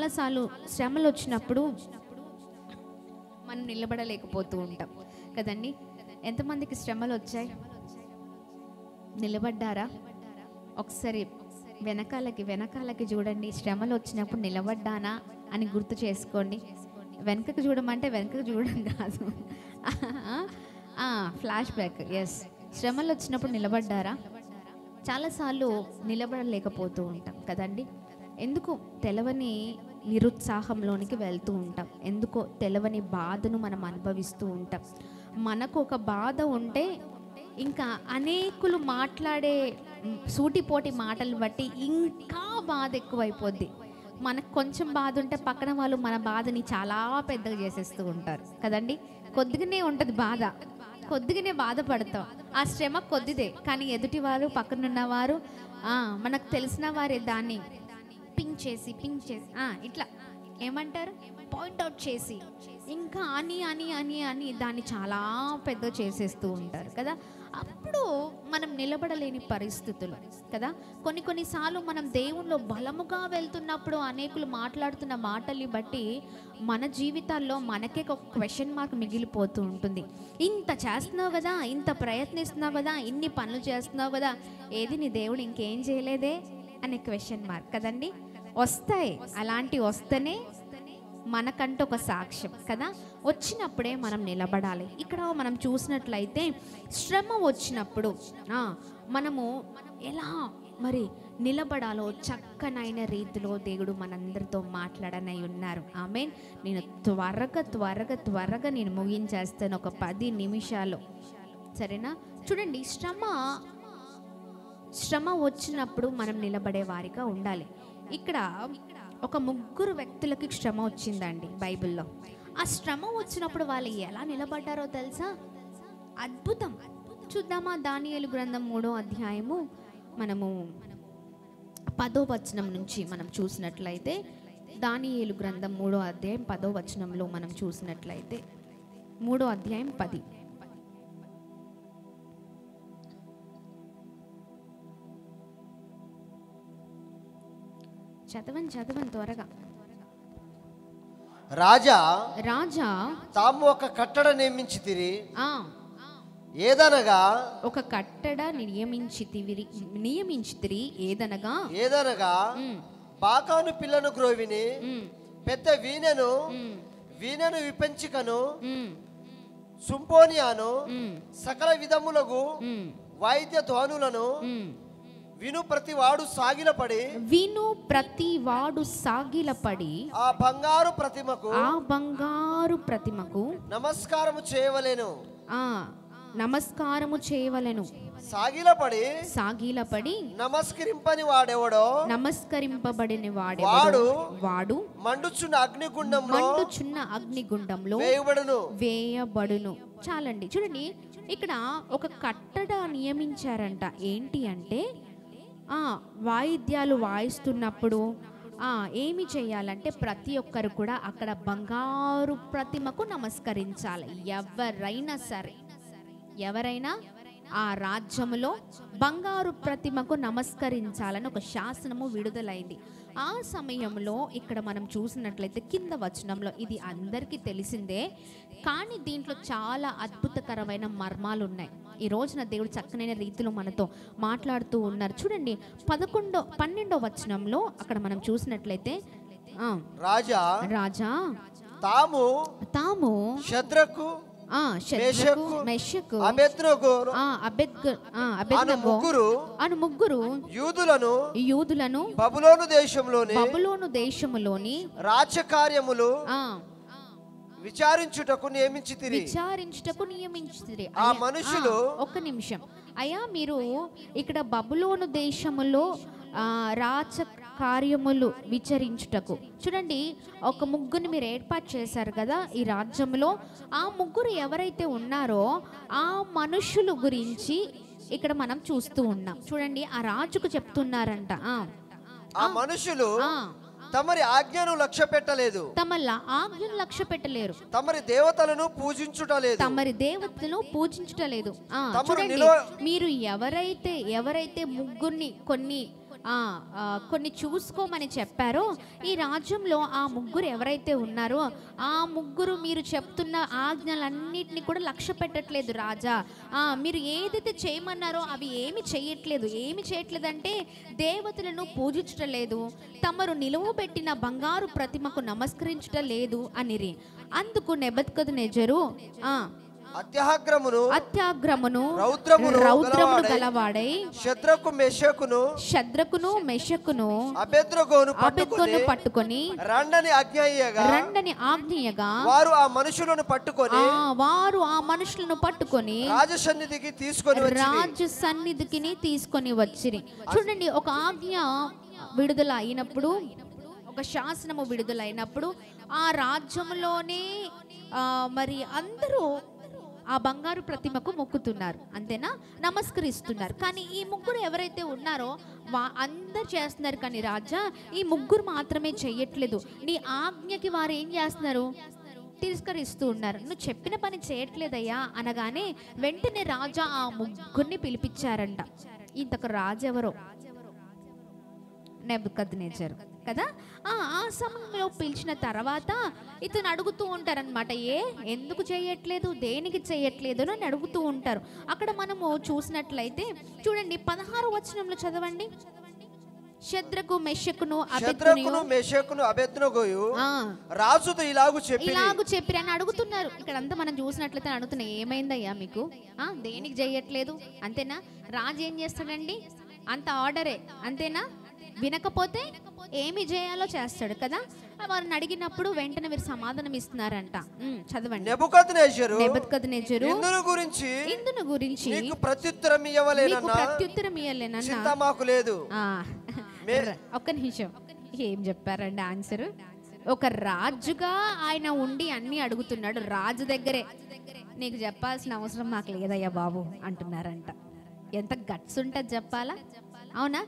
చాలాసార్లు శ్రమలు వచ్చినప్పుడు మనం నిలబడలేకపోతూ ఉంటాం కదండి. ఎంతమందికి శ్రమలు వచ్చాయి? నిలబడ్డారా? ఒకసారి వెనకాలకి చూడండి. శ్రమలు వచ్చినప్పుడు నిలబడ్డానా అని గుర్తు చేసుకోండి. వెనకకు చూడమంటే వెనకకు చూడడం కాదు, ఫ్లాష్ బ్యాక్. ఎస్, శ్రమలు వచ్చినప్పుడు నిలబడ్డారా? చాలాసార్లు నిలబడలేకపోతూ ఉంటాం కదండి. ఎందుకు తెలవని నిరుత్సాహంలోనికి వెళ్తూ ఉంటాం. ఎందుకో తెలవని బాధను మనం అనుభవిస్తూ ఉంటాం. మనకు ఒక బాధ ఉంటే ఇంకా అనేకులు మాట్లాడే సూటిపోటి మాటలు బట్టి ఇంకా బాధ ఎక్కువైపోద్ది. మనకు కొంచెం బాధ ఉంటే పక్కన వాళ్ళు మన బాధని చాలా పెద్దగా చేసేస్తూ ఉంటారు కదండి. కొద్దిగానే ఉంటుంది బాధ, కొద్దిగానే బాధపడతాం. ఆ శ్రమ కొద్దిదే, కానీ ఎదుటివారు పక్కనున్నవారు మనకు తెలిసిన వారే దాన్ని పింక్ చేసి ఇట్లా ఏమంటారు, పాయింట్అవుట్ చేసి ఇంకా అని దాన్ని చాలా పెద్ద చేసేస్తూ ఉంటారు కదా. అప్పుడు మనం నిలబడలేని పరిస్థితులు కదా. కొన్నిసార్లు మనం దేవునిలో బలముగా వెళ్తున్నప్పుడు అనేకులు మాట్లాడుతున్న మాటల్ని బట్టి మన జీవితాల్లో మనకే ఒక క్వశ్చన్ మార్క్ మిగిలిపోతూ ఉంటుంది. ఇంత చేస్తున్నావు కదా, ఇంత ప్రయత్నిస్తున్నావు కదా, ఇన్ని పనులు చేస్తున్నావు కదా, ఏది నీ దేవుడు ఇంకేం చేయలేదే అనే క్వశ్చన్ మార్క్ కదండి. వస్తాయి, అలాంటివి వస్తేనే మనకంటూ ఒక సాక్ష్యం కదా. వచ్చినప్పుడే మనం నిలబడాలి. ఇక్కడ మనం చూసినట్లయితే శ్రమ వచ్చినప్పుడు మనము ఎలా మరి నిలబడాలో చక్కనైన రీతిలో దేవుడు మనందరితో మాట్లాడనై ఉన్నారు. ఆమేన్. నేను త్వరగా నేను ముగించేస్తాను, ఒక 10 నిమిషాలు, సరేనా? చూడండి, శ్రమ వచ్చినప్పుడు మనం నిలబడే వారిగా ఉండాలి. ఇక్కడ ఒక 3 వ్యక్తులకి శ్రమ వచ్చిందండి బైబిల్లో. ఆ శ్రమ వచ్చినప్పుడు వాళ్ళు ఎలా నిలబడ్డారో తెలుసా? అద్భుతం. చూద్దామా? దానియేలు గ్రంథం 3వ అధ్యాయము మనము 10వ వచనం నుంచి మనం చూసినట్లయితే, దానియేలు గ్రంథం 3వ అధ్యాయం 10వ వచనంలో మనం చూసినట్లయితే, 3వ అధ్యాయం 10. చదవండి త్వరగా. రాజా తాము ఒక కట్టడ నియమించితిరి, ఏదనగా ఒక కట్టడ నియమించితిరి ఏదనగా బాకాను పిల్లను గ్రోవిని, పెద్ద వీణను విపంచికను, సుంపోనియాను, సకల విధములకు వాయిద్య ధ్వనులను విను ప్రతివాడు సాగిలపడి ఆ బంగారు ప్రతిమకు నమస్కారము చేయవలెను. సాగిలపడి నమస్కరింపబడిన వాడు మండుచున్న అగ్నిగుండంలో వేయబడును. చాలండి. చూడండి, ఇక్కడ ఒక కట్టడ నియమించారంట. ఏంటి అంటే వాయిద్యాలు వాయిస్తున్నప్పుడు ఏమి చేయాలంటే ప్రతి ఒక్కరు కూడా అక్కడ బంగారు ప్రతిమకు నమస్కరించాలి. ఎవరైనా ఆ రాజ్యములో బంగారు ప్రతిమకు నమస్కరించాలని ఒక శాసనము విడుదలైంది. ఆ సమయంలో ఇక్కడ మనం చూసినట్లయితే కింద వచనంలో, ఇది అందరికీ తెలిసిందే, కానీ దీంట్లో చాలా అద్భుతకరమైన మర్మాలు ఉన్నాయి. ఈ రోజున దేవుడు చక్కనైన రీతిలో మనతో మాట్లాడుతూ ఉన్నారు. చూడండి, 12వ వచనంలో అక్కడ మనం చూసినట్లయితే, రాజా తాము శద్రకు మెషకు అబేద్నెగో అను ముగ్గురు యూదులను బబులోను దేశములోని రాజకార్యములు విచారించుటకు నియమించితిరి. ఆ మనుషులు, ఒక్క నిమిషం అయ్యా, మీరు ఇక్కడ బబులోను దేశములో రాజకార్యములు విచారించుటకు, చూడండి, ఒక ముగ్గురిని మీరు ఏర్పాటు చేశారు కదా ఈ రాజ్యంలో. ఆ ముగ్గురు ఎవరైతే ఉన్నారో ఆ మనుషుల గురించి ఇక్కడ మనం చూస్తూ ఉన్నాం. చూడండి, ఆ రాజుకు చెప్తున్నారంట, ఆ మనుషులు తమరి ఆజ్ఞను లక్ష్య పెట్టలేదు, తమరి దేవతలను పూజించుటలేదు. చూడండి, మీరు ఎవరైతే ముగ్గురిని కొన్ని కొన్ని చూసుకోమని చెప్పారో, ఈ రాజ్యంలో ఆ ముగ్గురు ఎవరైతే ఉన్నారో ఆ ముగ్గురు మీరు చెప్తున్న ఆజ్ఞలన్నిటిని కూడా లక్ష్య పెట్టట్లేదు రాజా. మీరు ఏదైతే చేయమన్నారో అవి ఏమి చేయట్లేదంటే దేవతలను పూజించటం లేదు, తమరు నిలువబెట్టిన బంగారు ప్రతిమకు నమస్కరించటం లేదు అనిరి. అందుకు నెబుకద్నెజరు అత్యాగ్రమును రౌద్రమును గలవాడై షద్రకును మెషకును అబేద్నెగోను పట్టుకొని రండని ఆజ్ఞయగా వారు ఆ మనుషులను పట్టుకొని రాజ సన్నిధికి తీసుకొని వచ్చిరి. చూడండి, ఒక ఆజ్ఞ విడుదల అయినప్పుడు, ఒక శాసనము విడుదలైనప్పుడు ఆ రాజ్యంలోనే మరి అందరూ ఆ బంగారు ప్రతిమకు మొక్కుతున్నారు, అంతేనా, నమస్కరిస్తున్నారు. కానీ ఈ ముగ్గురు ఎవరైతే ఉన్నారో అందరు చేస్తున్నారు, కానీ రాజా ఈ ముగ్గురు మాత్రమే చెయ్యట్లేదు. నీ ఆజ్ఞకి వారు ఏం చేస్తున్నారు, తిరస్కరిస్తూ ఉన్నారు. నువ్వు చెప్పిన పని చేయట్లేదయ్యా అనగానే వెంటనే రాజా ఆ ముగ్గురిని పిలిపించారంట. ఇంతకు రాజు ఎవరో, నెబుకద్నెజరు కదా. ఆ సమయంలో పిలిచిన తర్వాత ఇతను అడుగుతూ ఉంటారనమాట, ఎందుకు చేయట్లేదు, దేనికి చేయట్లేదు అని అడుగుతూ ఉంటారు. అక్కడ మనము చూసినట్లయితే చూడండి 16వ వచనంలో చదవండి. షద్రకు మెషకును అబేద్నెగోయు రాజుతో ఇలాగు చెప్పిరి అని అడుగుతున్నారు. ఇక్కడంతా మనం చూసినట్లయితే అడుగుతున్నా, ఏమైందయ్యా మీకు, దేనికి చేయట్లేదు, అంతేనా. రాజు ఏం చేస్తాడండి, అంత ఆర్డరే, అంతేనా. వినకపోతే ఏమి చేయాలో చేస్తాడు కదా. వారిని అడిగినప్పుడు వెంటనే వీరు సమాధానం ఇస్తున్నారంట. చదవండి. నెబుకద్నెజరు ఇందును గురించి నీకు ప్రత్యుత్తరం ఇయ్యలేనన్నా చింత మాకు లేదు. ఒక్క నిమిషం, ఏం చెప్పారండి ఆన్సర్. ఒక రాజుగా ఆయన ఉండి అన్ని అడుగుతున్నాడు, రాజు దగ్గరే. నీకు చెప్పాల్సిన అవసరం మాకు లేదయ్యా బాబు అంటున్నారంట. ఎంత గట్స్ ఉంటుంది చెప్పాలా, అవునా.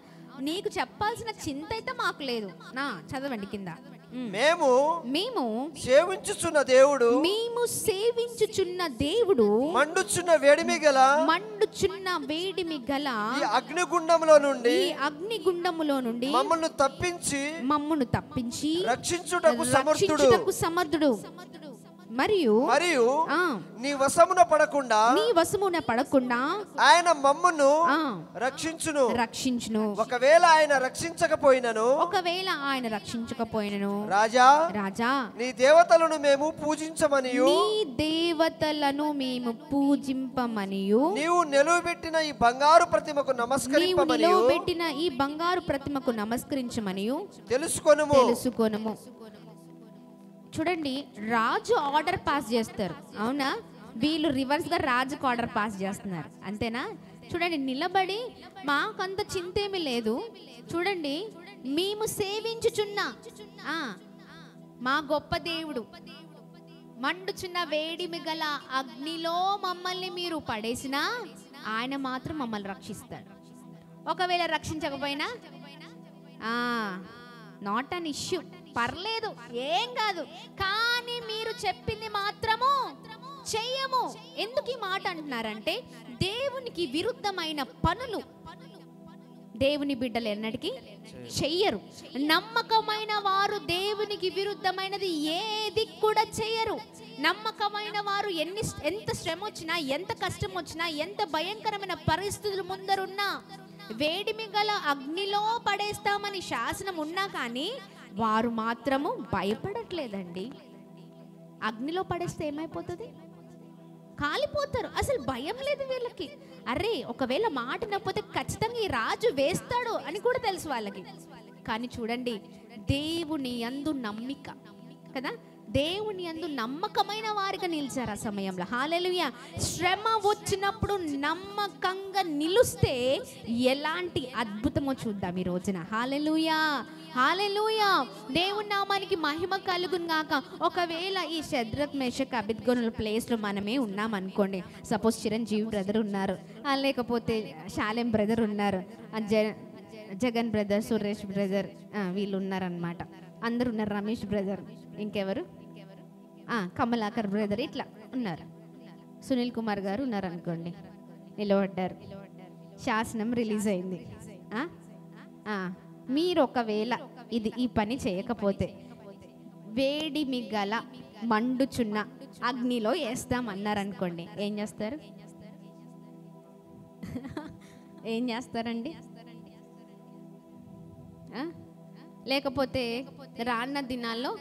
నీకు చెప్పాల్సిన చింత అయితే మాకు లేదు. చదవండి కింద. మేము సేవించుచున్న దేవుడు మండుచున్న వేడిమి గల ఈ అగ్నిగుండములో నుండి మమ్మల్ని తప్పించి రక్షించుటకు సమర్థుడు మరియు నీ వశమున పడకుండా ఆయన మమ్మును రక్షించును. ఒకవేళ ఆయన రక్షించకపోయినను రాజా నీ దేవతలను మేము పూజింపమనియు నీవు నిలువబెట్టిన ఈ బంగారు ప్రతిమకు నమస్కరించమనియు తెలుసుకొనుము. చూడండి, రాజు ఆర్డర్ పాస్ చేస్తారు, అవునా. వీళ్ళు రివర్స్ గా రాజుకు ఆర్డర్ పాస్ చేస్తున్నారు, అంతేనా. చూడండి, నిలబడి మాకంత చింతేమీ లేదు, చూడండి మేము సేవించుచున్న మా గొప్ప దేవుడు మండుచున్న వేడిమి గల అగ్నిలో మమ్మల్ని మీరు పడేసినా ఆయన మాత్రం మమ్మల్ని రక్షిస్తాడు. ఒకవేళ రక్షించకపోయినా నాట్ అన్ ఇష్యూ, పర్లేదు, ఏం కాదు, కానీ మీరు చెప్పింది మాత్రము చెయ్యము. ఎందుకు ఈ మాట అంటున్నారంటే దేవునికి విరుద్ధమైన పనులు దేవుని బిడ్డలు ఎన్నటికీ చెయ్యరు. నమ్మకమైన వారు దేవునికి విరుద్ధమైనది ఏది కూడా చెయ్యరు. నమ్మకమైన వారు ఎంత శ్రమ వచ్చినా, ఎంత కష్టం వచ్చినా, ఎంత భయంకరమైన పరిస్థితులు ముందరున్నా, వేడిమి గల అగ్నిలో పడేస్తామని శాసనం ఉన్నా కానీ వారు మాత్రము భయపడట్లేదండి. అగ్నిలో పడేస్తే ఏమైపోతుంది, కాలిపోతారు. అసలు భయం లేదు వీళ్ళకి. అరే, ఒకవేళ మాట నప్పతే ఖచ్చితంగా ఈ రాజు వేస్తాడు అని కూడా తెలుసు వాళ్ళకి. కానీ చూడండి, దేవుని యందు నమ్మిక కదా, దేవుని యందు నమ్మకమైన వారిగా నిలిచారు ఆ సమయంలో. హల్లెలూయా. శ్రమ వచ్చినప్పుడు నమ్మకంగా నిలుస్తే ఎలాంటి అద్భుతమో చూద్దాం ఈ రోజున. హల్లెలూయా, హల్లెలూయా. దేవుని నామానికి మహిమ కలుగును గాక. ఒకవేళ ఈ షద్రక్ మేషక్ అబేద్నెగోల ప్లేస్లో మనమే ఉన్నాం అనుకోండి. సపోజ్ చిరంజీవి బ్రదర్ ఉన్నారు, లేకపోతే శాలెం బ్రదర్ ఉన్నారు, జగన్ బ్రదర్, సురేష్ బ్రదర్, వీళ్ళు ఉన్నారనమాట. అందరు ఉన్నారు, రమేష్ బ్రదర్, ఇంకెవరు, కమలాకర్ బ్రదర్, ఇట్లా ఉన్నారు. సునీల్ కుమార్ గారు ఉన్నారు అనుకోండి, నిలబడ్డారు. శాసనం రిలీజ్ అయింది, మీరు ఒకవేళ ఈ పని చేయకపోతే వేడిమి గల మండుచున్న అగ్నిలో వేస్తామన్నారనుకోండి, ఏం చేస్తారు? ఏం చేస్తారండి? లేకపోతే రానున్న దినాల్లో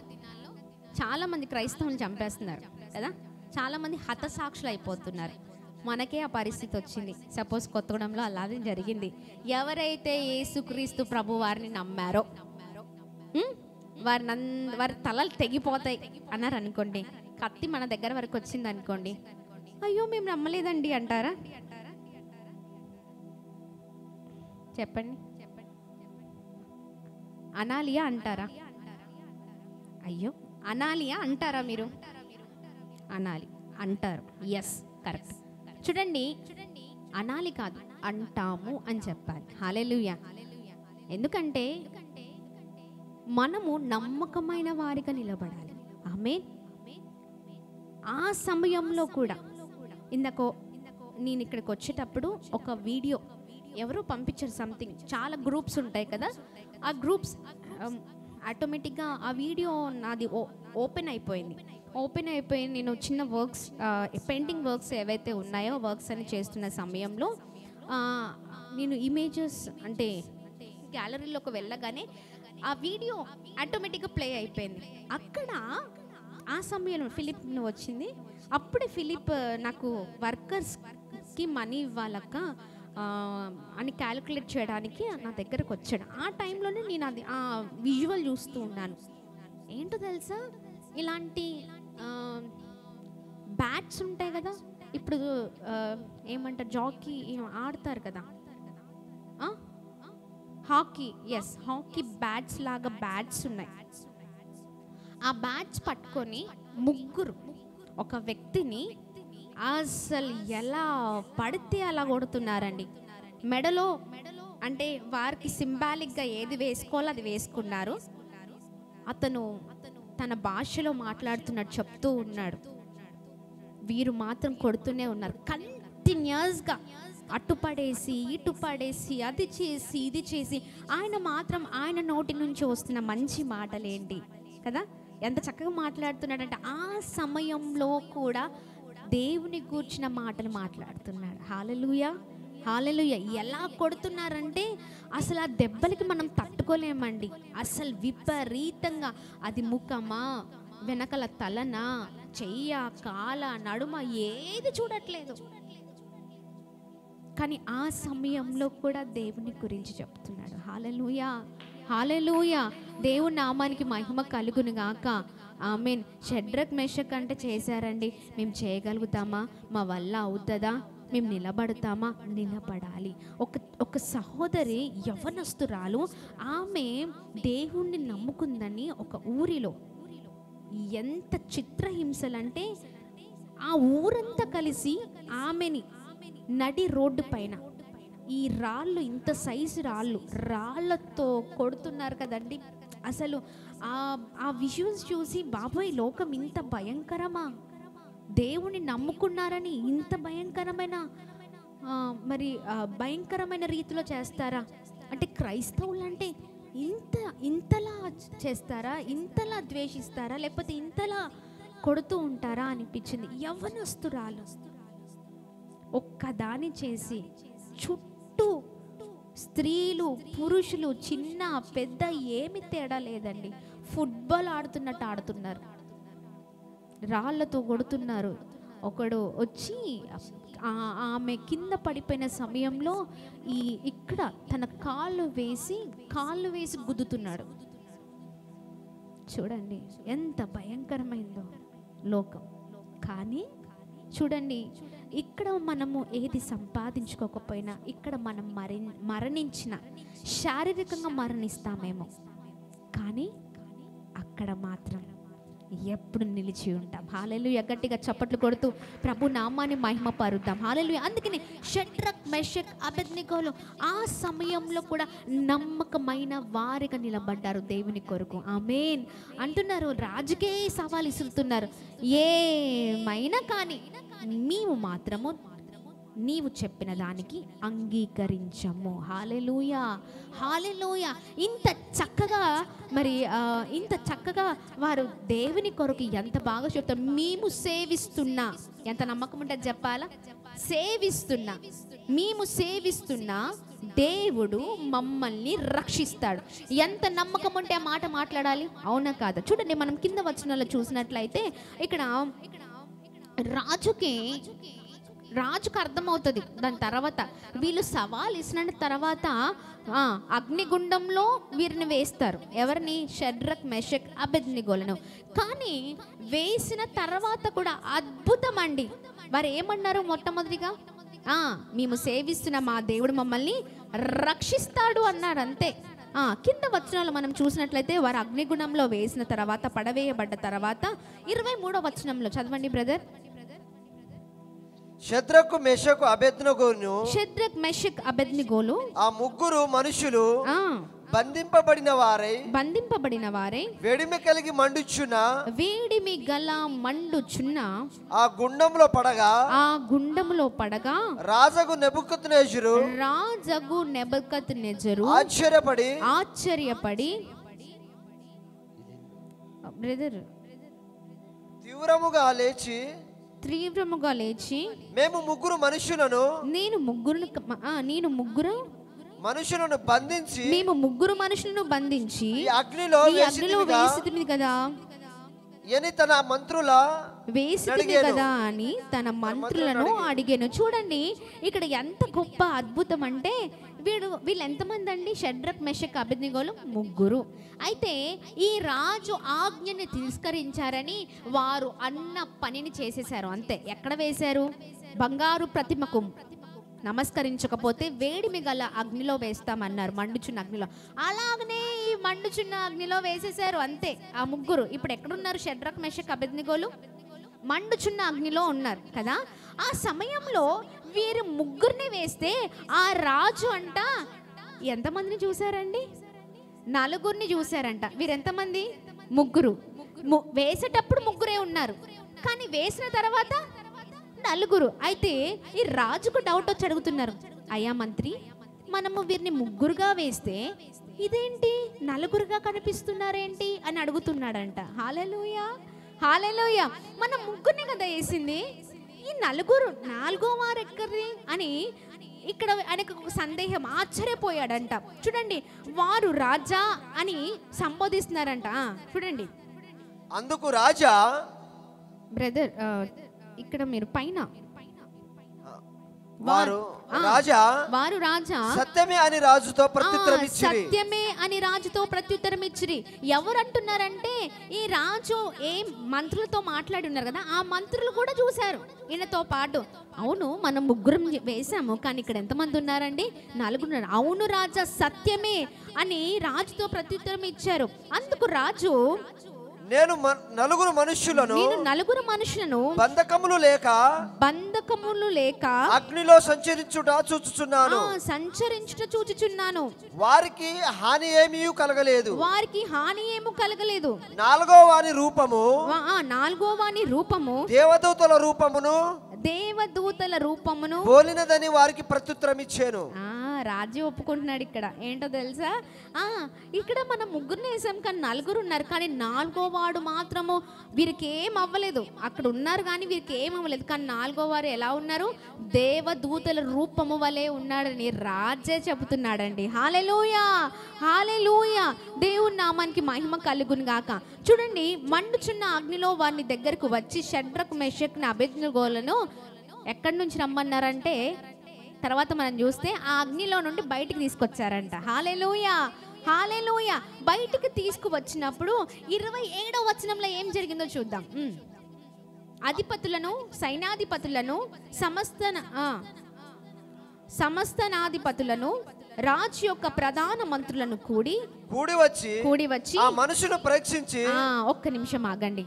చాలామంది క్రైస్తవుని చంపేస్తున్నారు కదా, చాలామంది హతసాక్షులు అయిపోతున్నారు. మనకే ఆ పరిస్థితి వచ్చింది. సపోజ్ కొత్తగూడెంలో అలాగే జరిగింది. ఎవరైతే యేసుక్రీస్తు ప్రభు వారిని నమ్మారో వారి తలలు తెగిపోతాయి అన్నారు అనుకోండి, కత్తి మన దగ్గర వరకు వచ్చింది అనుకోండి, అయ్యో మేము నమ్మలేదండి అంటారా? చెప్పండి, అనాలియా అంటారా? అయ్యో అనాలియా అంటారా? మీరు అనాలి అంటారు. Yes, correct. చూడండి, అనాలి కాదు, అంటాము అని చెప్పాలి. హల్లెలూయా. ఎందుకంటే మనము నమ్మకమైన వారిగా నిలబడాలి. ఆమేన్. ఆ సమయంలో కూడా నేను ఇక్కడికి వచ్చేటప్పుడు ఒక వీడియో ఎవరో పంపించారు, సంథింగ్. చాలా గ్రూప్స్ ఉంటాయి కదా, ఆ గ్రూప్స్ ఆటోమేటిక్గా ఆ వీడియో నాది ఓపెన్ అయిపోయి నేను చిన్న వర్క్స్, పెయింటింగ్ వర్క్స్ ఏవైతే ఉన్నాయో వర్క్స్ అని చేస్తున్న సమయంలో నేను ఇమేజెస్ అంటే గ్యాలరీలోకి వెళ్ళగానే ఆ వీడియో ఆటోమేటిక్గా ప్లే అయిపోయింది. అక్కడ ఆ సమయంలో ఫిలిప్ వచ్చింది. అప్పుడే ఫిలిప్ నాకు వర్కర్స్కి మనీ ఇవ్వాలక్క అని క్యాలిక్యులేట్ చేయడానికి నా దగ్గరకు వచ్చాడు. ఆ టైంలోనే నేను ఆ విజువల్ చూస్తూ ఉన్నాను. ఏంటో తెలుసా, ఇలాంటి బ్యాట్స్ ఉంటాయి కదా, ఇప్పుడు ఏమంటారు, జాకీ ఆడతారు కదా, హాకీ. ఎస్, హాకీ బ్యాట్స్ లాగా బ్యాట్స్ ఉన్నాయి. ఆ బ్యాట్స్ పట్టుకొని ముగ్గురు ఒక వ్యక్తిని అసలు ఎలా పడితే అలా కొడుతున్నారండి. మెడలో అంటే వారికి సింబాలిక్గా ఏది వేసుకోవాలో అది వేసుకున్నారు. అతను తన భాషలో మాట్లాడుతున్నట్టు చెప్తూ ఉన్నాడు. వీరు మాత్రం కొడుతూనే ఉన్నారు కంటిన్యూస్గా. అటుపడేసి ఇటుపడేసి అది చేసి ఇది చేసి ఆయన మాత్రం ఆయన నోటి నుంచి వస్తున్న మంచి మాటలేంటి కదా, ఎంత చక్కగా మాట్లాడుతున్నాడంటే ఆ సమయంలో కూడా దేవుని గూర్చిన మాటలు మాట్లాడుతున్నాడు. హల్లెలూయా, హల్లెలూయా. ఎలా కొడుతున్నారంటే అసలు ఆ దెబ్బలకి మనం తట్టుకోలేమండి. అసలు విపరీతంగా, అది ముఖమా, వెనకల తలనా, చెయ్య, కాల, నడుమ ఏది చూడట్లేదు. కానీ ఆ సమయంలో కూడా దేవుని గురించి చెప్తున్నాడు. హల్లెలూయా, హల్లెలూయా. దేవుని నామానికి మహిమ కలుగును గాక. ఆమేన్. షడ్రక్ మెషక్ అంటే చేశారండి, మేము చేయగలుగుతామా? మా వల్ల అవుతుందా? మేము నిలబడతామా? నిలబడాలి. ఒక సహోదరి యవనస్తురాలు, ఆమె దేవుణ్ణి నమ్ముకుందని ఒక ఊరిలో ఎంత చిత్రహింసలంటే ఆ ఊరంతా కలిసి ఆమెని నడి రోడ్డు పైన ఈ రాళ్ళు, ఇంత సైజు రాళ్ళతో కొడుతున్నారు కదండి. అసలు ఆ విజువల్స్ చూసి బాబోయ్, లోకం ఇంత భయంకరమా? దేవుని నమ్ముకున్నారని ఇంత భయంకరమైన రీతిలో చేస్తారా? అంటే క్రైస్తవులు అంటే ఇంతలా చేస్తారా? ఇంతలా ద్వేషిస్తారా? లేకపోతే ఇంతలా కొడుతూ ఉంటారా అనిపించింది. యవ్వనస్తురాలు ఒక్కదాని చేసి చుట్టూ స్త్రీలు, పురుషులు, చిన్న పెద్ద ఏమి తేడా లేదండి. ఫుట్బాల్ ఆడుతున్నట్టు ఆడుతున్నారు, రాళ్లతో కొడుతున్నారు. ఒకడు వచ్చి ఆమె కింద పడిపోయిన సమయంలో ఇక్కడ తన కాళ్ళు వేసి గుద్దుతున్నాడు. చూడండి ఎంత భయంకరమైందో లోకం. కానీ చూడండి, ఇక్కడ మనము ఏది సంపాదించుకోకపోయినా, ఇక్కడ మనం మరణించిన శారీరకంగా మరణిస్తామేమో, కానీ అక్కడ మాత్రం ఎప్పుడు నిలిచి ఉంటాం. హల్లెలూయా. గట్టిగా చప్పట్లు కొడుతూ ప్రభు నామాన్ని మహిమ పరుద్దాం. హల్లెలూయా. అందుకని షడ్రక్ మెషక్ అబేద్నెగోలు ఆ సమయంలో కూడా నమ్మకమైన వారిగా నిలబడ్డారు దేవుని కొరకు. ఆమేన్ అంటున్నారు. రాజుకే సవాల్ ఇస్తున్నారు, ఏమైనా కానీ మేము మాత్రము నీవు చెప్పిన దానికి అంగీకరించము. హల్లెలూయా, హల్లెలూయా. ఇంత చక్కగా మరి ఇంత చక్కగా వారు దేవుని కొరకు ఎంత బాగా చెప్తారు. మేము సేవిస్తున్నా, ఎంత నమ్మకం ఉంటుంది చెప్పాలా, సేవిస్తున్నా, మేము సేవిస్తున్నా దేవుడు మమ్మల్ని రక్షిస్తాడు. ఎంత నమ్మకం ఉంటే ఆ మాట మాట్లాడాలి, అవునా కాదా? చూడండి, మనం కింద వచనాల్లో చూసినట్లయితే ఇక్కడ రాజుకు అర్థమవుతుంది. దాని తర్వాత వీళ్ళు సవాల్ ఇసిన తర్వాత అగ్నిగుండంలో వీరిని వేస్తారు. ఎవరిని? షడ్రక్, మెషక్, అబేద్నెగోలను. కానీ వేసిన తర్వాత కూడా అద్భుతం అండి. వారు ఏమన్నారు? మొట్టమొదటిగా మేము సేవిస్తున్న మా దేవుడు మమ్మల్ని రక్షిస్తాడు అన్నారు, అంతే. కింద వచనాలు మనం చూసినట్లయితే వారు అగ్నిగుండంలో వేసిన తర్వాత, పడవేయబడ్డ తర్వాత 23వ వచనంలో చదవండి బ్రదర్. షద్రకు, మెషకు, అబేద్నెగోలు ఆ ముగ్గురు మనుషులు బంధింపబడిన వారై వేడిమి గల మండుచున్న ఆ గుండంలో పడగా రాజగు నెబుకద్నెజరు ఆశ్చర్యపడి బ్రదర్ తీవ్రముగా లేచి మేము ముగ్గురు మనుషులను బంధించి అగ్నిలో వేసితిమి కదా అని తన మంత్రులను అడిగాను. చూడండి ఇక్కడ ఎంత గొప్ప అద్భుతం అంటే వీళ్ళు ఎంతమంది అండి? షడ్రక్, మెషక్, అబేద్నెగోలు ముగ్గురు. అయితే ఈ రాజు ఆజ్ఞని తిరస్కరించారని వారు అన్న పనిని చేసేశారు, అంతే. ఎక్కడ వేశారు? బంగారు ప్రతిమకు నమస్కరించకపోతే వేడిమి గల అగ్నిలో వేస్తామన్నారు, మండుచున్న అగ్నిలో. అలాగనే ఈ మండుచున్న అగ్నిలో వేసేశారు, అంతే. ఆ ముగ్గురు ఇప్పుడు ఎక్కడున్నారు? షడ్రక్, మెషక్, అబేద్నెగోలు మండుచున్న అగ్నిలో ఉన్నారు కదా. ఆ సమయంలో వీరు ముగ్గురిని వేస్తే ఆ రాజు అంట ఎంతమందిని చూశారండి? 4 చూశారంట. వీరెంతమంది? ముగ్గురు. వేసేటప్పుడు ముగ్గురే ఉన్నారు, కానీ వేసిన తర్వాత 4. అయితే ఈ రాజుకు డౌట్ వచ్చి అడుగుతున్నారు, అయ్యా మంత్రి, మనము వీరిని ముగ్గురుగా వేస్తే ఇదేంటి 4గా కనిపిస్తున్నారేంటి అని అడుగుతున్నాడంట. హల్లెలూయా, హల్లెలూయా. మనం ముగ్గురిని కదా వేసింది, ఈ 4 వారు ఎక్కడి అని ఇక్కడ ఆయనకు సందేహం, ఆశ్చర్యపోయాడంట. చూడండి, వారు రాజా అని సంబోధిస్తున్నారంట. చూడండి, అందుకు రాజా బ్రదర్ ఇక్కడ మీరు పైన వారు రాజా సత్యమే అని రాజుతో ప్రత్యుత్తరం ఇచ్చిరి. ఎవరు అంటున్నారంటే ఈ రాజు మంత్రులతో మాట్లాడి ఉన్నారు కదా, ఆ మంత్రులు కూడా చూశారు ఈయనతో పాటు. అవును, మనం ముగ్గురం వేశాము, కానీ ఇక్కడ ఎంతమంది ఉన్నారండి? 4 ఉన్నారు. అవును రాజా, సత్యమే అని రాజుతో ప్రత్యుత్తరం ఇచ్చారు. అందుకు రాజు, నేను 4 మనుషులను బంధకములు లేక అగ్నిలో సంచరించుట చూచుచున్నాను. వారికి హాని ఏమీ కలగలేదు. 4వ వాని రూపము దేవదూతల రూపమును పోలినదని వారికి ప్రత్యుత్తరం ఇచ్చాను. రాజు ఒప్పుకుంటున్నాడు. ఇక్కడ ఏంటో తెలుసా, ఇక్కడ మనం ముగ్గురిని వేసాం కానీ 4 ఉన్నారు, కానీ 4వ వాడు మాత్రము వీరికి ఏం అవ్వలేదు. అక్కడ ఉన్నారు కానీ వీరికి ఏం అవ్వలేదు, కానీ 4వ వారు ఎలా ఉన్నారు? దేవదూతల రూపము వలె ఉన్నాడని రాజే చెబుతున్నాడండి. హల్లెలూయా, హల్లెలూయా. దేవుని నామానికి మహిమ కలుగును గాక. చూడండి, మండుచున్న అగ్నిలో వారిని దగ్గరకు వచ్చి షడ్రక్, మెషక్, అబేద్నెగోలను ఎక్కడి నుంచి రమ్మన్నారంటే తర్వాత మనం చూస్తే ఆ అగ్నిలో నుండి బయటికి తీసుకొచ్చారంట. హల్లెలూయా, హల్లెలూయా. బయటికి తీసుకువచ్చినప్పుడు 27వ వచనంలో ఏం జరిగిందో చూద్దాం. అధిపతులను, సైన్యాధిపతులను, సమస్తనాధిపతులను, రాజు యొక్క ప్రధాన మంత్రులను కూడి వచ్చి ఆ మనుషులను పరీక్షించి, ఒక్క నిమిషం ఆగండి.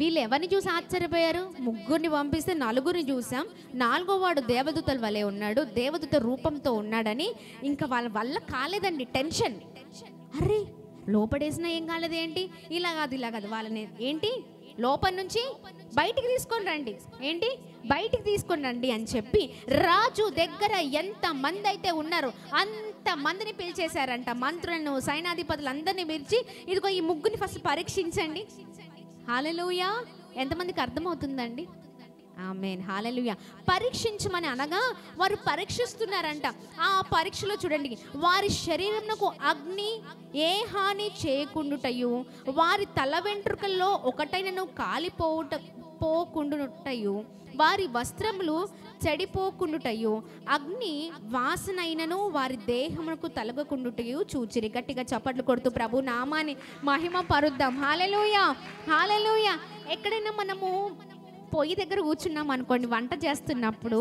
వీళ్ళు ఎవరిని చూసి ఆశ్చర్యపోయారు? ముగ్గురిని పంపిస్తే 4 చూసాం, 4వ వాడు దేవదూతల వలె ఉన్నాడు, దేవదూత రూపంతో ఉన్నాడని ఇంకా వాళ్ళ వల్ల కాలేదండి. టెన్షన్, అరే లోపడేసినా ఏం కాలేదు, ఏంటి ఇలా కాదు వాళ్ళని ఏంటి లోపల నుంచి బయటికి తీసుకొని రండి. ఏంటి? బయటికి తీసుకొని రండి అని చెప్పి రాజు దగ్గర ఎంత మంది అయితే ఉన్నారో అంత మందిని పిలిచేశారంట. మంత్రులను, సైనాధిపతులు అందరినీ పిలిచి, ఇదిగో ఈ ముగ్గురిని ఫస్ట్ పరీక్షించండి. హల్లెలూయా. ఎంతమందికి అర్థమవుతుందండి? ఆమేన్, హల్లెలూయా. పరీక్షించమని అనగా వారు పరీక్షిస్తున్నారంట. ఆ పరీక్షలో చూడండి, వారి శరీరమునకు అగ్ని ఏ హాని చేయకుండుటయు, వారి తల వెంట్రుకల్లో ఒకటైనను పోకుండుటయు, వారి వస్త్రములు చెడిపోకుండుటయు, అగ్ని వాసనైనను వారి దేహమునకు తలగకుండుటయు చూచిరి. గట్టిగా చప్పట్లు కొడుతూ ప్రభు నామాన్ని మహిమ పరుద్దాం. హల్లెలూయా, హల్లెలూయా. ఎక్కడైనా మనము పొయ్యి దగ్గర కూర్చున్నాం అనుకోండి, వంట చేస్తున్నప్పుడు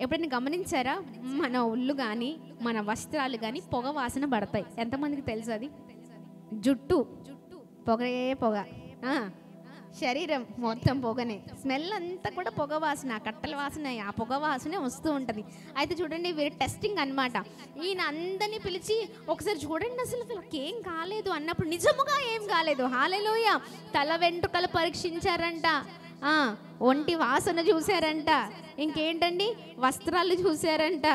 ఎప్పుడైనా గమనించారా? మన ఒళ్ళు కానీ మన వస్త్రాలు కానీ పొగ వాసన పడతాయి. ఎంతమందికి తెలుసు అది? జుట్టు పొగే పొగ, శరీరం మొత్తం పొగనే, స్మెల్ అంతా కూడా పొగ వాసన, కట్టెల వాసన, ఆ పొగ వాసనే వస్తూ ఉంటుంది. అయితే చూడండి, వీరు టెస్టింగ్ అనమాట. ఈయన అందరినీ పిలిచి ఒకసారి చూడండి అసలు వీళ్ళకి ఏం కాలేదు అన్నప్పుడు నిజముగా ఏం కాలేదు. హల్లెలూయా. తల వెంట్రుకలు పరీక్షించారంట, ఒంటి వాసన చూశారంట, ఇంకేంటండి వస్త్రాలు చూశారంట,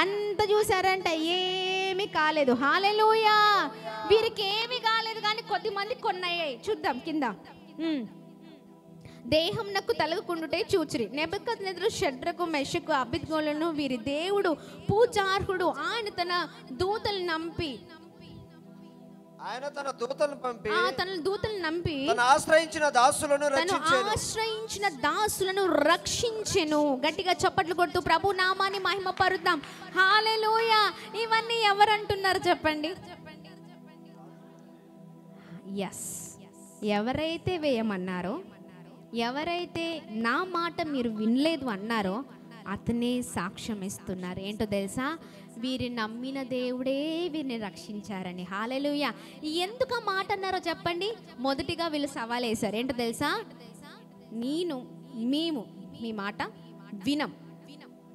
అంత చూశారంట, ఏమీ కాలేదు. హల్లెలూయా. వీరికి ఏమీ కాలేదు, కానీ కొద్దిమంది కొన్నయ్యాయి. చూద్దాం కింద. దేహంనకు తలగకుండుటే చూచిరి. నెబుకద్నెజరు షడ్రకు మెషకు అబేద్నెగోలను వీరి దేవుడు పూజార్హుడు. ఆయన తన దూతలను నంపి తన దూతలను నంపి తను ఆశ్రయించిన దాసులను రక్షించెను. గట్టిగా చప్పట్లు కొడుతూ ప్రభు నామాన్ని మహిమ పరుద్దాం. హల్లెలూయా. ఇవన్నీ ఎవరంటున్నారు చెప్పండి? ఎస్, ఎవరైతే వేయమన్నారో, ఎవరైతే నా మాట మీరు వినలేదు అన్నారో అతనే సాక్ష్యం ఇస్తున్నారు. ఏంటో తెలుసా? వీరి నమ్మిన దేవుడే వీరిని రక్షించారని. హల్లెలూయా. ఎందుకు ఆ మాట అన్నారో చెప్పండి? మొదటిగా వీళ్ళు సవాల్ వేశారు. ఏంటో తెలుసా? మేము మీ మాట వినం.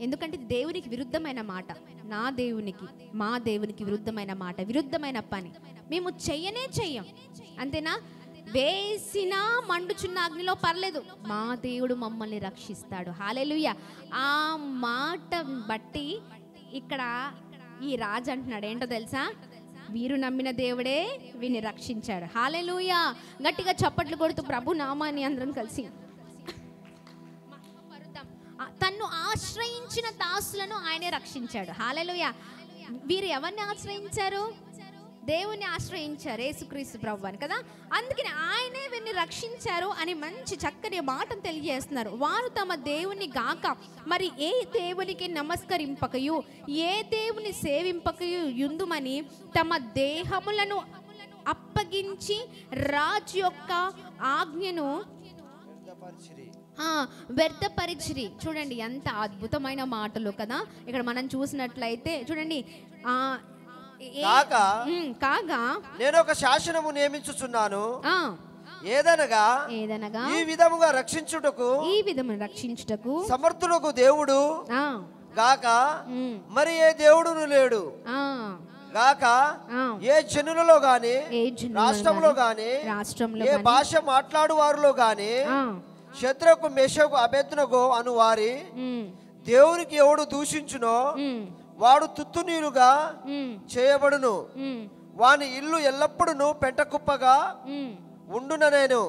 ఎందుకంటే దేవునికి విరుద్ధమైన మాట, నా దేవునికి మా దేవునికి విరుద్ధమైన మాట, విరుద్ధమైన పని మేము చెయ్యం. అంతేనా? వేసినా మండుచున్న అగ్నిలో పర్లేదు, మా దేవుడు మమ్మల్ని రక్షిస్తాడు. హల్లెలూయా. ఆ మాట బట్టి ఇక్కడ ఈ రాజు అంటున్నాడు, ఏంటో తెలుసా? వీరు నమ్మిన దేవుడే వీరిని రక్షించాడు. హల్లెలూయా. గట్టిగా చప్పట్లు కొడుతూ ప్రభు నామాన్ని అందరం కలిసి తన్ను ఆశ్రయించిన దాసులను ఆయనే రక్షించాడు. హల్లెలూయా. వీరు ఎవరిని ఆశ్రయించారు? దేవుని ఆశ్రయించారు, యేసుక్రీస్తు ప్రభువుని కదా. అందుకని ఆయనే వీరిని రక్షించారు అని మంచి చక్కని మాటను తెలియజేస్తున్నారు. వారు తమ దేవుని గాక మరి ఏ దేవునికి నమస్కరింపకయు ఏ దేవుని సేవింపకయు యుందుమని తమ దేహములను అప్పగించి రాజు యొక్క ఆజ్ఞను వ్యర్థపరిచిరి. చూడండి ఎంత అద్భుతమైన మాటలు కదా. ఇక్కడ మనం చూసినట్లయితే చూడండి, కాగా నేను ఒక శాసనము నియమించుచున్నాను, ఏదనగా ఈ విధముగా రక్షించుటకు సమర్థులకు దేవుడు గాక మరి ఏ దేవుడును లేడు గాక, ఏ జనులలో గాని రాష్ట్రంలో గాని ఏ భాష మాట్లాడు వారిలో గాని శత్రుకు మెషకు అబేద్నెగో అను వారి దేవునికి ఎవడు దూషించునో వాడు తుత్తునీరుగా చేయబడును, వాని ఇల్లు ఎల్లప్పుడూ పెంట కుప్పగా ఉండున. నేను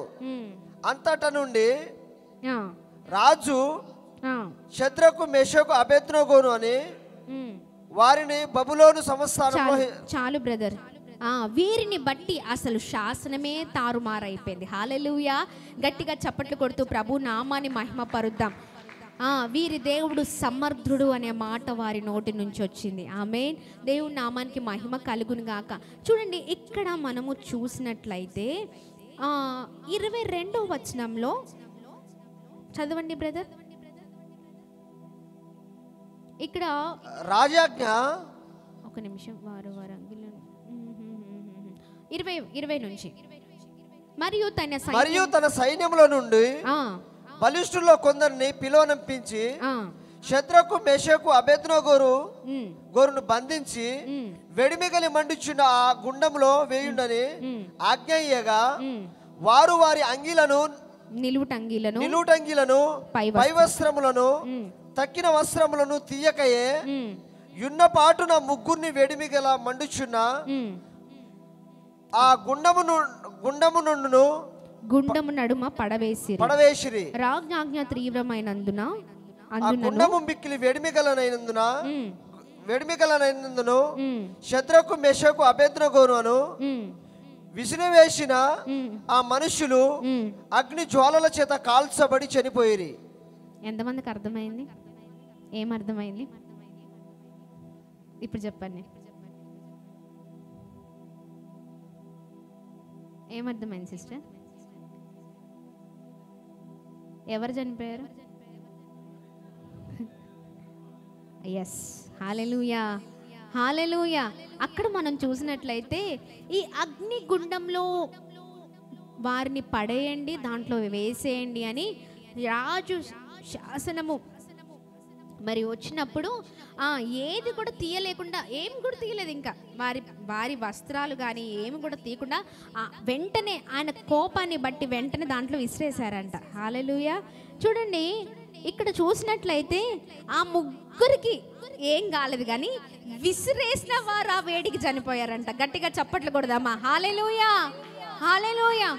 అంతట నుండి రాజు శత్రుకు మెషకు అబేద్నెగోను అని వారిని బబులోను సంస్థానంలో. చాలు బ్రదర్. వీరిని బట్టి అసలు శాసనమే తారుమారైపోయింది. హల్లెలూయా. గట్టిగా చప్పట్లు కొడుతూ ప్రభు నామాన్ని మహిమ పరుద్దాం. వీరి దేవుడు సమర్థుడు అనే మాట వారి నోటి నుంచి వచ్చింది. ఆమేన్. దేవుని నామానికి మహిమ కలుగును గాక. చూడండి, ఇక్కడ మనము చూసినట్లయితే 22వ వచనంలో చదవండి బ్రదర్. ఇక్కడ రాజాజ్ఞ, ఒక నిమిషం, వారు 20 నుంచి మరియు తన సైన్యంలో నుండి బలిష్ఠుల్లో కొందరిని పిలువనంపించి శత్రుకు మెషకు అబేద్నెగోను బంధించి వెడిమిగలి మండుచున్న ఆ గుండంలో వేయుండని ఆజ్ఞ ఇయ్యగా వారు వారి అంగీలను నిలువుటంగీలను పై వస్త్రములను తక్కిన వస్త్రములను తీయకయే యున్న పాటున ముగ్గురిని వేడిమి గల మండుచున్న ఆ గుండము నడుమ పడవేసిరి. రాజ్ఞాజ్ఞ తీవ్రమైనందున గుండము మిక్కిలి వేడిమిగలనైనందును శద్రకు మెషకు అబేద్నెగోను విసిరివేసిన ఆ మనుషులు అగ్ని జ్వాలల చేత కాల్చబడి చనిపోయిరి. ఎంతమందికి అర్థమైంది? ఏమర్థమైంది ఇప్పుడు చెప్పండి. ఏమర్థమైంది సిస్టర్? ఎవరు చనిపోయారు? ఎస్, హల్లెలూయా, హల్లెలూయా. అక్కడ మనం చూసినట్లయితే ఈ అగ్ని గుండంలో వారిని పడేయండి, దాంట్లో వేసేయండి అని రాజు శాసనము మరి వచ్చినప్పుడు ఏది కూడా తీయలేకుండా, ఏమి కూడా తీయలేదు, ఇంకా వారి వస్త్రాలు కానీ ఏమి కూడా తీయకుండా వెంటనే ఆయన కోపాన్ని బట్టి వెంటనే దాంట్లో విసిరేశారంట. హల్లెలూయా. చూడండి, ఇక్కడ చూసినట్లయితే ఆ ముగ్గురికి ఏం కాలేదు, కానీ విసిరేసిన వారు ఆ వేడికి చనిపోయారంట. గట్టిగా చప్పట్లు కొడదామా? హల్లెలూయా, హల్లెలూయా.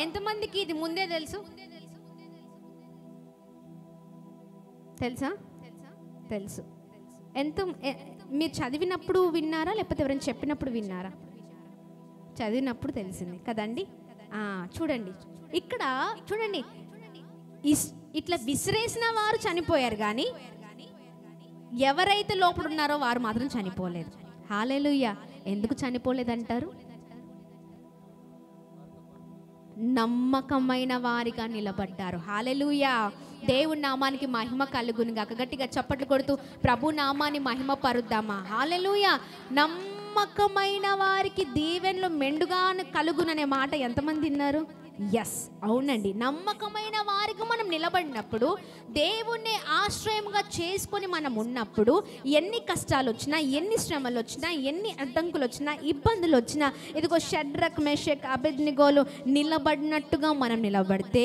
ఎంతమందికి ఇది ముందే తెలుసా? తెలుసు. మీరు చదివినప్పుడు విన్నారా, లేకపోతే ఎవరైనా చెప్పినప్పుడు విన్నారా? చదివినప్పుడు తెలిసింది కదండి. చూడండి, ఇక్కడ చూడండి, ఇట్లా విసిరేసిన వారు చనిపోయారు, కానీ ఎవరైతే లోపల ఉన్నారో వారు మాత్రం చనిపోలేదు. హల్లెలూయా. ఎందుకు చనిపోలేదంటారు? నమ్మకమైన వారిగా నిలబడ్డారు. హల్లెలూయా. దేవుని నామానికి మహిమ కలుగును గాక. గట్టిగా చప్పట్లు కొడుతూ ప్రభు నామాన్ని మహిమ పరుద్దామా? హల్లెలూయా. నమ్మకమైన వారికి దీవెనలు మెండుగా కలుగుననే మాట ఎంతమంది విన్నారు? ఎస్, అవునండి. నమ్మకమైన వారికి మనం నిలబడినప్పుడు, దేవుణ్ణి ఆశ్రయంగా చేసుకొని మనం ఉన్నప్పుడు, ఎన్ని కష్టాలు వచ్చినా, ఎన్ని శ్రమలు వచ్చినా, ఎన్ని అడ్డంకులు వచ్చినా, ఇబ్బందులు వచ్చినా, ఇదిగో షడ్రక్ మెషక్ అబేద్నెగోలు నిలబడినట్టుగా మనం నిలబడితే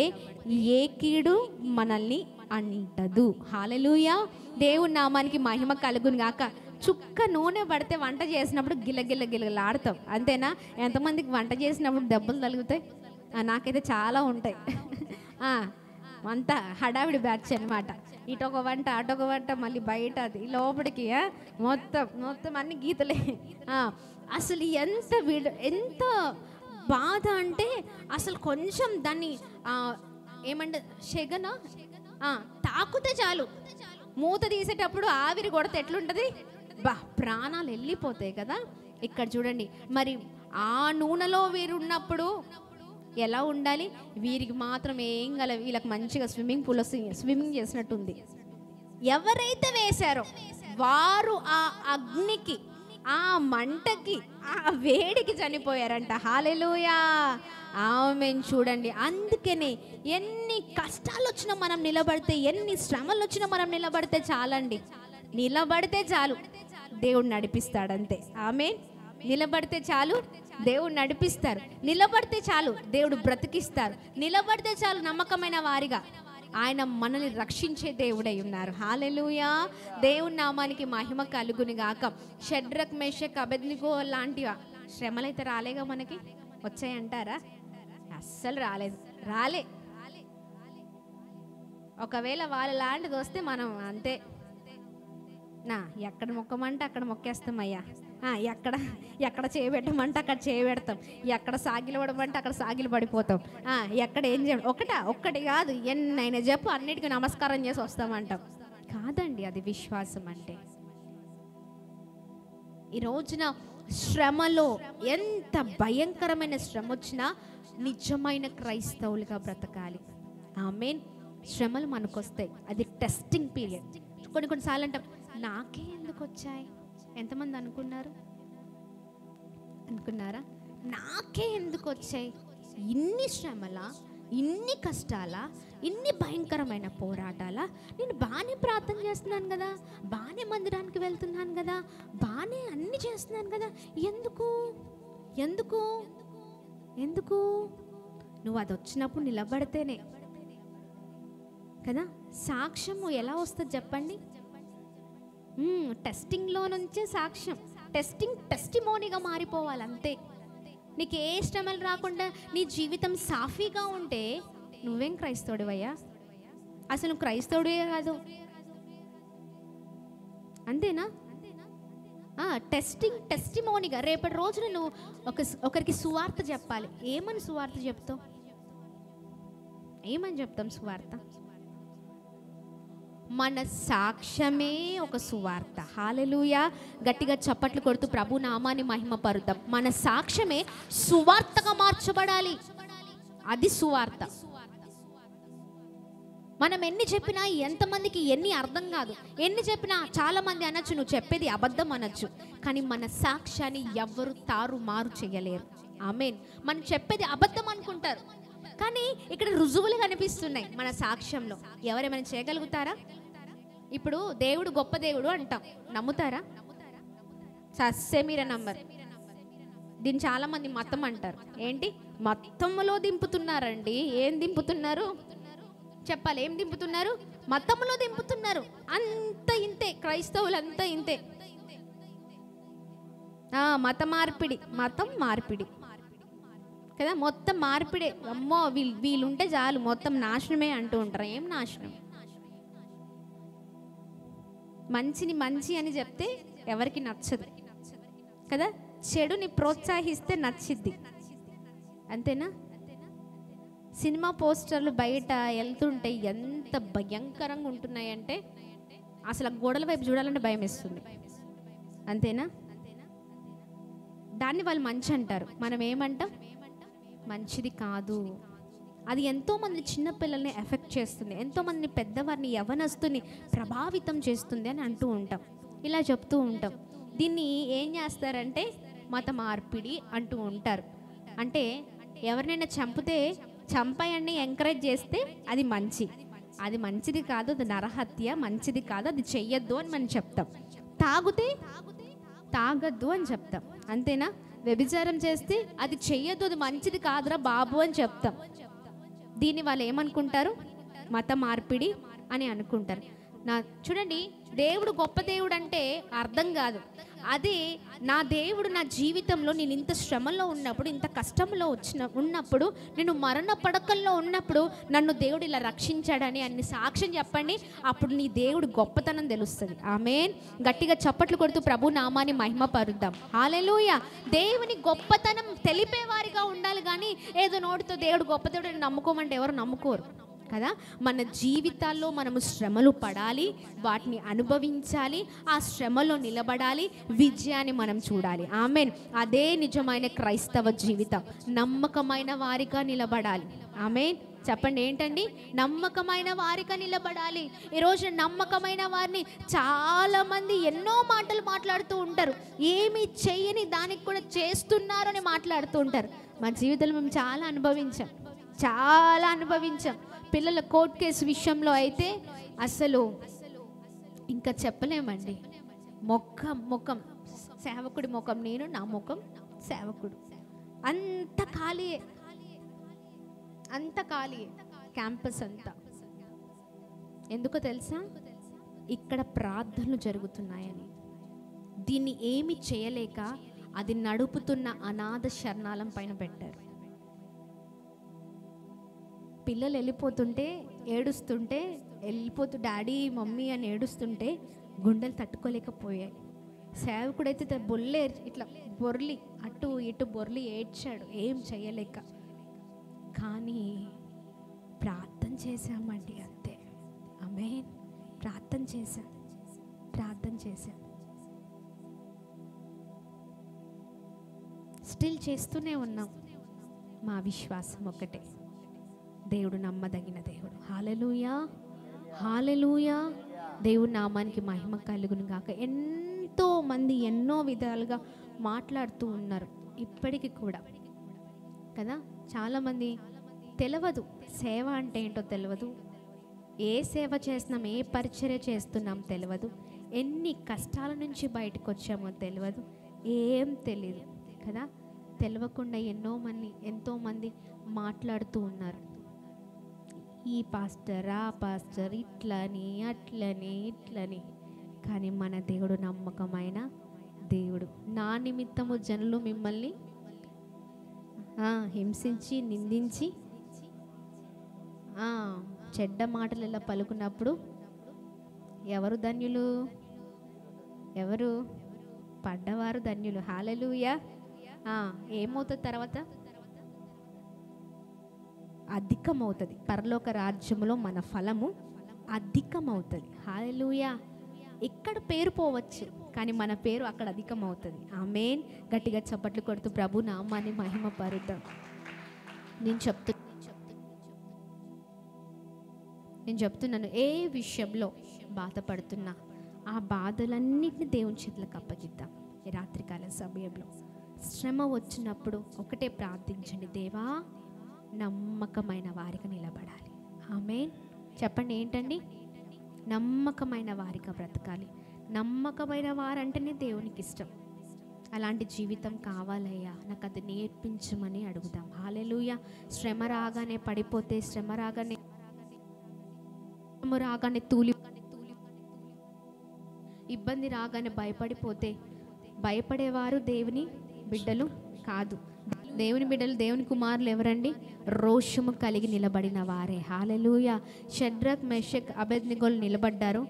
ఏ కీడు మనల్ని అంటదు. హల్లెలూయా. దేవుని నామానికి మహిమ కలుగును గాక. చుక్క నూనె పడితే వంట చేసినప్పుడు గిలగిలలాడతాం, అంతేనా? ఎంతమందికి వంట చేసినప్పుడు దెబ్బలు తగులుతాయి? నాకైతే చాలా ఉంటాయి. అంతా హడావిడి బ్యాచ్ అనమాట. ఇటొక వంట, అటొక వంట, మళ్ళీ బయట, అది లోపలికి మొత్తం అన్ని గీతలే. అసలు ఎంత బాధ అంటే, అసలు కొంచెం దాన్ని ఏమంటే షెగన తాకుతే చాలు, మూత తీసేటప్పుడు ఆవిరి కొడితే ఎట్లుంటుంది? ప్రాణాలు వెళ్ళిపోతాయి కదా. ఇక్కడ చూడండి, మరి ఆ నూనెలో వీరు ఉన్నప్పుడు ఎలా ఉండాలి? వీరికి మాత్రం ఏం గల, వీళ్ళకి మంచిగా స్విమ్మింగ్ పూల్లో స్విమ్మింగ్ చేసినట్టుంది. ఎవరైతే వేశారో వారు ఆ అగ్నికి, ఆ మంటకి, ఆ వేడికి చనిపోయారంట. హల్లెలూయా, ఆమేన్. చూడండి, అందుకనే ఎన్ని కష్టాలు వచ్చినా మనం నిలబడితే, ఎన్ని శ్రమలు వచ్చినా మనం నిలబడితే చాలండి. నిలబడితే చాలు, దేవుడు నడిపిస్తాడు, అంతే. ఆమేన్. నిలబడితే చాలు, దేవుడు నడిపిస్తారు. నిలబడితే చాలు, దేవుడు బ్రతికిస్తారు. నిలబడితే చాలు, నమ్మకమైన వారిగా ఆయన మనల్ని రక్షించే దేవుడై ఉన్నారు. హల్లెలూయా. దేవుని నామానికి మహిమ కలుగును గాక. షడ్రక్ మెషక్ అబేద్నెగో లాంటి శ్రమలైతే రాలేగా మనకి? వచ్చాయంటారా? అస్సలు రాలే. ఒకవేళ వాళ్ళ లాంటిది వస్తే మనం అంతే, ఎక్కడ మొక్కమంటే అక్కడ మొక్కేస్తామయ్యా, ఎక్కడ చేయబెట్టమంటే అక్కడ చేయబెడతాం, ఎక్కడ సాగిలు పడమంటే అక్కడ సాగిలు పడిపోతాం, ఎక్కడ ఏం చేయ ఒక్కటి కాదు, ఎన్నైనా చెప్పు, అన్నిటికీ నమస్కారం చేసి వస్తామంటాం. కాదండి, అది విశ్వాసం అంటే. ఈ రోజున శ్రమలో ఎంత భయంకరమైన శ్రమ వచ్చినా నిజమైన క్రైస్తవులుగా బ్రతకాలి. ఆమేన్. శ్రమలు మనకు వస్తాయి, అది టెస్టింగ్ పీరియడ్. కొన్నిసార్లు అంటాం, నాకే ఎందుకు వచ్చాయి? ఎంతమంది అనుకున్నారా? నాకే ఎందుకు వచ్చాయి? ఇన్ని శ్రమలా, ఇన్ని కష్టాలా, ఇన్ని భయంకరమైన పోరాటాలా? నేను బాగానే ప్రార్థన చేస్తున్నాను కదా, బాగానే మందిరానికి వెళ్తున్నాను కదా, బాగానే అన్ని చేస్తున్నాను కదా, ఎందుకు? నువ్వు అది వచ్చినప్పుడు నిలబడితేనే కదా. సాక్ష్యము ఎలా వస్తుంది చెప్పండి? టెస్టింగ్లో నుంచే సాక్ష్యం, టెస్టిమోనీగా మారిపోవాలి అంతే. నీకు ఏ శ్రమలు రాకుండా నీ జీవితం సాఫీగా ఉంటే నువ్వేం క్రైస్తవుడివయ్యా? అసలు నువ్వు క్రైస్తవుడే కాదు, అంతేనా? టెస్టిమోనీగా రేపటి రోజున నువ్వు ఒకరికి సువార్త చెప్పాలి. ఏమని సువార్త చెప్తావు? ఏమని చెప్తాం సువార్త? మన సాక్ష్యమే ఒక సువార్త. హల్లెలూయా! గట్టిగా చప్పట్లు కొడుతూ ప్రభు నామాన్ని మహిమపరుద్దాం. మన సాక్ష్యమే సువార్తగా మార్చబడాలి. అది సువార్త. మనం ఎన్ని చెప్పినా, ఎంతమందికి ఎన్ని అర్థం కాదు, ఎన్ని చెప్పినా చాలామంది అనొచ్చు నువ్వు చెప్పేది అబద్ధం అనొచ్చు, కానీ మన సాక్ష్యాన్ని ఎవ్వరు తారుమారు చేయలేరు. ఆమేన్. మనం చెప్పేది అబద్ధం అనుకుంటారు, కానీ ఇక్కడ రుజువులు కనిపిస్తున్నాయి మన సాక్ష్యంలో. ఎవరేమైనా చేయగలుగుతారా? ఇప్పుడు దేవుడు గొప్ప దేవుడు అంటాం, నమ్ముతారా? సస్సే మీరే నంబర్. దీన్ని చాలామంది మతం అంటారు. ఏంటి మతంలో దింపుతున్నారండి? ఏం దింపుతున్నారు చెప్పాలి? ఏం దింపుతున్నారు? మతంలో దింపుతున్నారు. అంత ఇంతే, క్రైస్తవులు అంతా ఇంతే. మత మార్పిడి, మతం మార్పిడి కదా, మొత్తం మార్పిడే. అమ్మో వీళ్ళుంటే చాలు మొత్తం నాశనమే అంటూ ఉంటారు. ఏం నాశనం? మంచిని మంచి అని చెప్తే ఎవరికి నచ్చదు కదా, చెడుని ప్రోత్సహిస్తే నచ్చిద్ది, అంతేనా? సినిమా పోస్టర్లు బయట వెళ్తుంటే ఎంత భయంకరంగా ఉంటున్నాయంటే అసలు గోడల వైపు చూడాలంటే భయం వేస్తుంది, అంతేనా? దాన్ని వాళ్ళు మంచి అంటారు, మనం ఏమంటాం? మంచిది కాదు. అది ఎంతోమంది చిన్నపిల్లల్ని ఎఫెక్ట్ చేస్తుంది, ఎంతోమందిని పెద్దవారిని యవనస్తుని ప్రభావితం చేస్తుంది అని అంటూ ఉంటాం, ఇలా చెప్తూ ఉంటాం. దీన్ని ఏం చేస్తారంటే మత మార్పిడి అంటూ ఉంటారు. అంటే ఎవరినైనా చంపితే చంపాయని ఎంకరేజ్ చేస్తే అది మంచి, అది మంచిది కాదు, అది నరహత్య, మంచిది కాదు, అది చెయ్యొద్దు అని మనం చెప్తాం. తాగితే తాగద్దు అని చెప్తాం, అంతేనా? వ్యభిచారం చేస్తే అది చెయ్యొద్దు, అది మంచిది కాదురా బాబు అని చెప్తాం. దీన్ని వాళ్ళు ఏమనుకుంటారు? మత మార్పిడి అని అనుకుంటారు. చూడండి, దేవుడు గొప్ప దేవుడు అంటే అర్థం కాదు. అదే నా దేవుడు నా జీవితంలో నేను ఇంత శ్రమలో ఉన్నప్పుడు, ఇంత కష్టంలో ఉన్నప్పుడు, నేను మరణ పడకల్లో ఉన్నప్పుడు నన్ను దేవుడు ఇలా రక్షించాడని అన్ని సాక్ష్యం చెప్పండి. అప్పుడు నీ దేవుడు గొప్పతనం తెలుస్తుంది. ఆమేన్. గట్టిగా చప్పట్లు కొడుతూ ప్రభు నామాన్ని మహిమ పరుద్దాం. హల్లెలూయా. దేవుని గొప్పతనం తెలిపేవారిగా ఉండాలి, కానీ ఏదో నోటితో దేవుడు గొప్ప దేవుడు నమ్ముకోమంటే ఎవరు నమ్ముకోరు కదా. మన జీవితాల్లో మనము శ్రమలు పడాలి, వాటిని అనుభవించాలి, ఆ శ్రమలో నిలబడాలి, విజయాన్ని మనం చూడాలి. ఆమేన్. అదే నిజమైన క్రైస్తవ జీవితం. నమ్మకమైన వారిగా నిలబడాలి. ఆమేన్. చెప్పండి ఏంటండి? నమ్మకమైన వారిగా నిలబడాలి. ఈరోజు నమ్మకమైన వారిని చాలామంది ఎన్నో మాటలు మాట్లాడుతూ ఉంటారు, ఏమి చేయని దానికి కూడా చేస్తున్నారు అని మాట్లాడుతూ ఉంటారు. మా జీవితంలో మేము చాలా అనుభవించాం. పిల్లల కోర్టు కేసు విషయంలో అయితే అసలు ఇంకా చెప్పలేమండి. ముఖం సేవకుడి ముఖం నేను, నా ముఖం సేవకుడు, అంత ఖాళీయే క్యాంపస్ అంతా. ఎందుకో తెలుసా? ఇక్కడ ప్రార్థనలు జరుగుతున్నాయని. దీన్ని ఏమి చేయలేక అది నడుపుతున్న అనాథ శరణాలయం పైన పెట్టారు. పిల్లలు వెళ్ళిపోతుంటే ఏడుస్తుంటే, డాడీ మమ్మీ అని ఏడుస్తుంటే గుండెలు తట్టుకోలేకపోయాయి. సేవకుడైతే ఇట్లా బొర్లి అటు ఇటు బొర్లి ఏడ్చాడు, ఏం చేయలేక. కానీ ప్రార్థన చేశామండి, అంతే. ఆమేన్. ప్రార్థన చేశాం. స్టిల్ చేస్తూనే ఉన్నాం. మా విశ్వాసం ఒకటే, దేవుడు నమ్మదగిన దేవుడు. హల్లెలూయా. దేవుడి నామానికి మహిమ కలుగును గాక. ఎంతో మంది ఎన్నో విధాలుగా మాట్లాడుతూ ఉన్నారు ఇప్పటికి కూడా కదా. చాలామంది తెలియదు సేవ అంటే ఏంటో తెలియదు, ఏ సేవ చేస్తున్నాం, ఏ పరిచర్య చేస్తున్నాం తెలియదు, ఎన్ని కష్టాల నుంచి బయటకు వచ్చామో తెలియదు, ఏం తెలియదు కదా. తెలియకుండా ఎంతోమంది మాట్లాడుతూ ఉన్నారు. ఈ పాస్టర్ ఆ పాస్టర్ ఇట్లని ఇట్లని. కానీ మన దేవుడు నమ్మకమైన దేవుడు. నా నిమిత్తము జనులు మిమ్మల్ని హింసించి నిందించి చెడ్డ మాటలు ఇలా పలుకున్నప్పుడు ఎవరు ధన్యులు? ఎవరు? పడ్డవారు ధన్యులు. హల్లెలూయా. ఏమవుతుంది తర్వాత? అధికమవుతుంది. పరలోక రాజ్యములో మన ఫలము అధికమవుతుంది. హల్లెలూయా. ఇక్కడ పేరు పోవచ్చు, కానీ మన పేరు అక్కడ అధికమవుతుంది. ఆమేన్. గట్టిగా చప్పట్లు కొడుతూ ప్రభు నామాన్ని మహిమ పరుద్దాం. నేను చెప్తున్నాను, ఏ విషయంలో బాధపడుతున్నా ఆ బాధలన్నింటినీ దేవుని చేతులకు అప్పగిద్దాం. ఈ రాత్రికాల సమయంలో శ్రమ వచ్చినప్పుడు ఒకటే ప్రార్థించండి, దేవా నమ్మకమైన వారికి నిలబడాలి. ఆమేన్. చెప్పండి, ఏంటండి? నమ్మకమైన వారిగా బ్రతకాలి. నమ్మకమైన వారంటేనే దేవునికి ఇష్టం. అలాంటి జీవితం కావాలయ్యా, నాకు అది నేర్పించమని అడుగుదాం. హల్లెలూయా. శ్రమ రాగానే పడిపోతే, శ్రమ రాగానే తూలి, ఇబ్బంది రాగానే భయపడిపోతే, భయపడేవారు దేవుని బిడ్డలు కాదు. దేవుని బిడ్డలు, దేవుని కుమారులు ఎవరండి? రోషము కలిగి నిలబడిన వారే. హల్లెలూయా. షడ్రక్ మెషక్ అబేద్నెగోలు నిలబడ్డారు.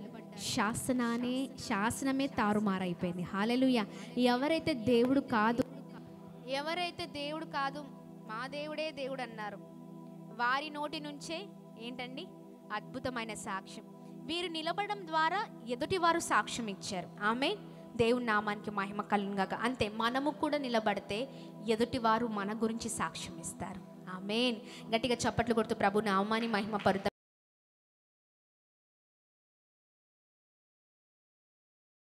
శాసనమే తారుమారైపోయింది. హల్లెలూయా. ఎవరైతే దేవుడు కాదు మా దేవుడే దేవుడు అన్నారు, వారి నోటి నుంచే ఏంటండి? అద్భుతమైన సాక్ష్యం. వీరు నిలబడడం ద్వారా ఎదుటివారు సాక్ష్యం ఇచ్చారు. ఆమేన్. దేవుని నామానికి మహిమ కలుగుగాక. అంతే, మనము కూడా నిలబడితే ఎదుటివారు మన గురించి సాక్ష్యం ఇస్తారు. ఆమేన్. గట్టిగా చప్పట్లు కొడుతూ ప్రభు నామాన్ని మహిమ పరుద్దాం.